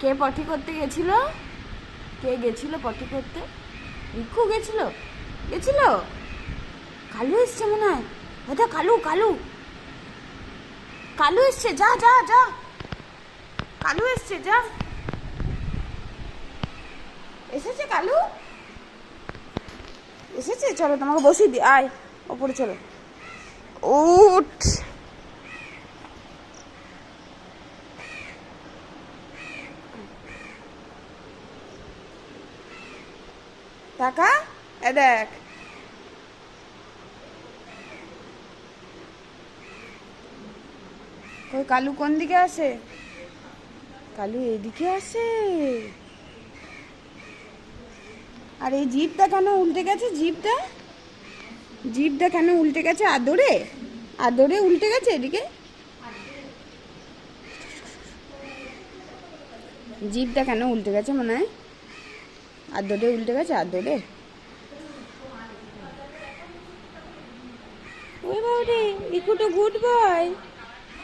কে পটি করতে গেছিল? কে গেছিল পটি করতে? রিকু গেছিল? গেছিল? কালু এসছে মনে হয়। দাদা কালু কালু কালু এসছে, যা যা যা, কালু এসছে, যা। এসেছে কালু, এসেছে। চলো তোমাকে বসিয়ে দি, আয় ওপরে চলো। উঠ। টাকা এ দেখ, ওই কালু কোন দিকে আসে? কালু এদিকে আসে। আর এই জিভটা কেন উল্টে গেছে? জিভটা জিভটা কেন উল্টে গেছে? আদরে আদরে উল্টে গেছে এদিকে। জিভটা কেন উল্টে গেছে মনে হয়? আদরে উল্টে গেছে, আদরে। ওই বাবা রে, ইকু তো গুড বয়।